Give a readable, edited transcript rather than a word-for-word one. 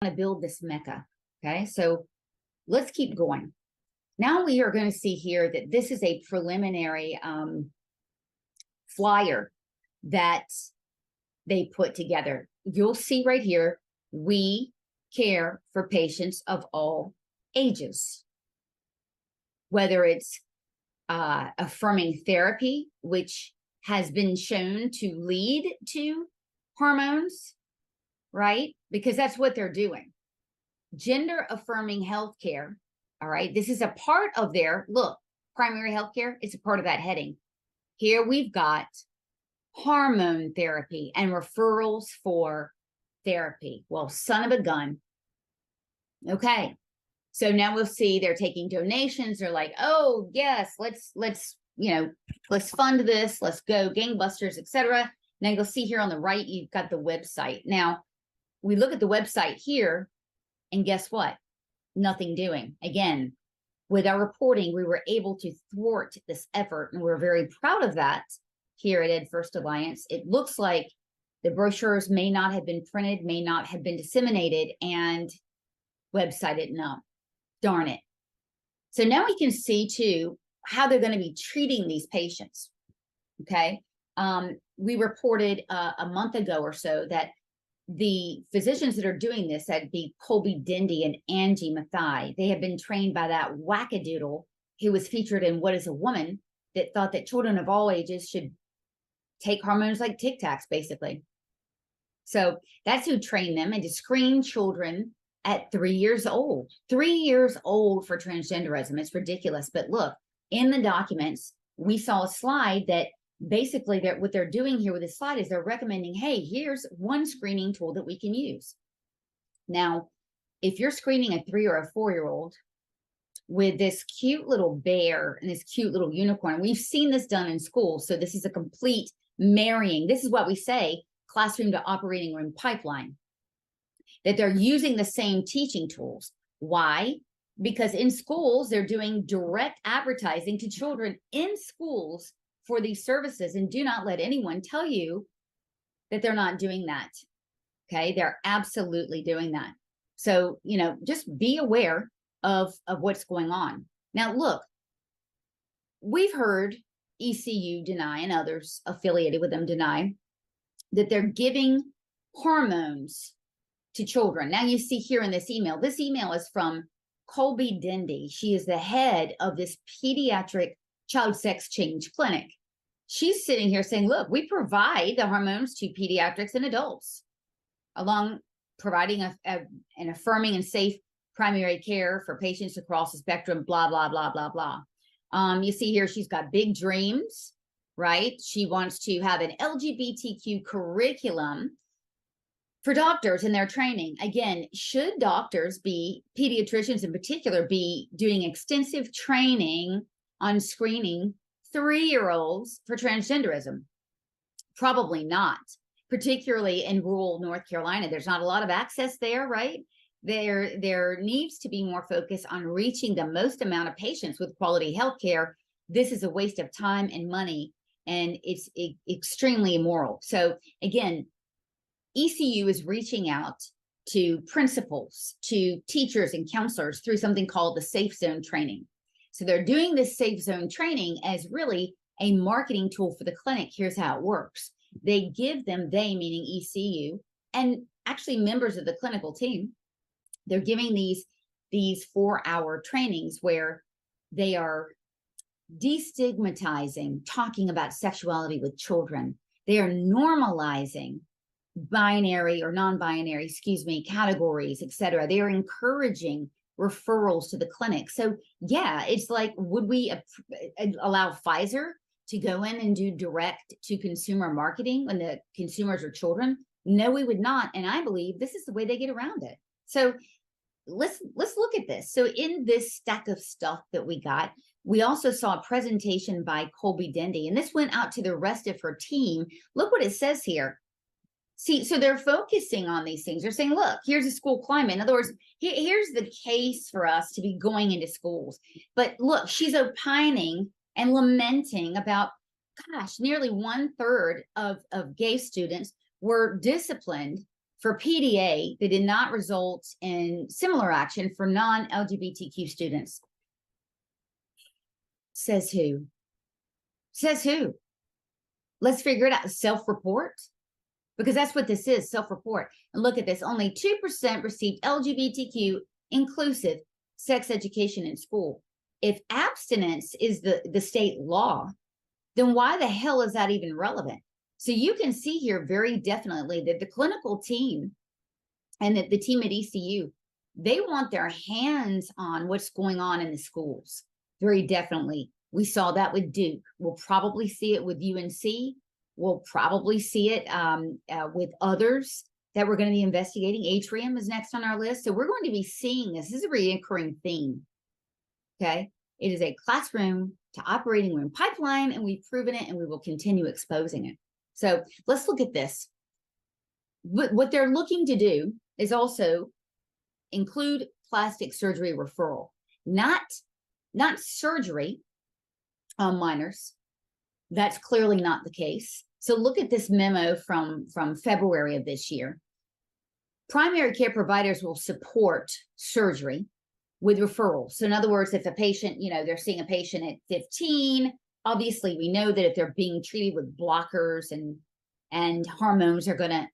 to build this mecca. Okay, so let's keep going. Now we are going to see here that this is a preliminary flyer that they put together. You'll see right here, we care for patients of all ages. Whether it's affirming therapy, which has been shown to lead to hormones, right? Because that's what they're doing. Gender-affirming healthcare, all right? This is a part of their, look, primary healthcare, it's a part of that heading. Here we've got hormone therapy and referrals for therapy. Well, son of a gun. Okay. So now we'll see they're taking donations. They're like, oh yes, let's fund this. Let's go gangbusters, etc. Now you'll see here on the right, you've got the website. Now we look at the website here, and guess what? Nothing doing. Again, with our reporting, we were able to thwart this effort, and we're very proud of that here at Ed First Alliance. It looks like the brochures may not have been printed, may not have been disseminated, and website didn't know. Darn it. So now we can see too how they're going to be treating these patients. Okay. We reported a month ago or so that the physicians that are doing this, that'd be Colby Dendy and Angie Mathai, they have been trained by that wackadoodle who was featured in What is a Woman, that thought that children of all ages should take hormones like Tic Tacs, basically. So that's who trained them, and to screen children at 3 years old. 3 years old for transgenderism. It's ridiculous. But look, in the documents, we saw a slide that basically what they're doing here with this slide is they're recommending, hey, here's one screening tool that we can use. Now, if you're screening a 3 or a 4-year-old with this cute little bear and this cute little unicorn, we've seen this done in school. So this is a complete marrying. This is what we say, classroom to operating room pipeline, that they're using the same teaching tools. Why? Because in schools, they're doing direct advertising to children in schools for these services. And do not let anyone tell you that they're not doing that. Okay, they're absolutely doing that. So, just be aware of what's going on. Now, look, we've heard ECU deny, and others affiliated with them deny, that they're giving hormones to children. Now you see here in this email is from Colby Dendy. She is the head of this pediatric child sex change clinic. She's sitting here saying, look, we provide the hormones to pediatrics and adults, along providing an affirming and safe primary care for patients across the spectrum, blah, blah, blah, blah, blah. You see here, she's got big dreams, right? She wants to have an LGBTQ curriculum for doctors in their training. Again, should doctors pediatricians in particular, be doing extensive training on screening 3-year-olds for transgenderism? Probably not, particularly in rural North Carolina. There's not a lot of access there, right? There needs to be more focus on reaching the most amount of patients with quality health care. This is a waste of time and money, and it's extremely immoral. So again, ECU is reaching out to principals, to teachers and counselors through something called the Safe Zone training. So they're doing this Safe Zone training as really a marketing tool for the clinic. Here's how it works. They give them, they meaning ECU, and actually members of the clinical team, they're giving these 4-hour trainings where they are destigmatizing talking about sexuality with children. They are normalizing binary or non-binary, categories, etc. They are encouraging referrals to the clinic. So yeah, it's like, would we allow Pfizer to go in and do direct to consumer marketing when the consumers are children? No, we would not. And I believe this is the way they get around it. So let's look at this. So in this stack of stuff that we got, we also saw a presentation by Colby Dendy, and this went out to the rest of her team. Look what it says here. See, so they're focusing on these things. They're saying, look, here's a school climate. In other words, here's the case for us to be going into schools. But look, she's opining and lamenting about, gosh, nearly 1/3 of gay students were disciplined for PDA that did not result in similar action for non-LGBTQ students. Says who? Says who? Let's figure it out. Self-report? Because that's what this is, self-report. And look at this. Only 2% received LGBTQ inclusive sex education in school. If abstinence is the state law, then why the hell is that even relevant? So you can see here very definitely that the clinical team and the team at ECU, they want their hands on what's going on in the schools. Very definitely. We saw that with Duke. We'll probably see it with UNC. We'll probably see it with others that we're going to be investigating. Atrium is next on our list. So we're going to be seeing this. This is a recurring theme. Okay. It is a classroom to operating room pipeline, and we've proven it, and we will continue exposing it. So let's look at this. What they're looking to do is also include plastic surgery referral, not surgery on minors. That's clearly not the case. So look at this memo from February of this year. Primary care providers will support surgery with referrals. So in other words, if a patient, they're seeing a patient at 15, obviously we know that if they're being treated with blockers and hormones are going to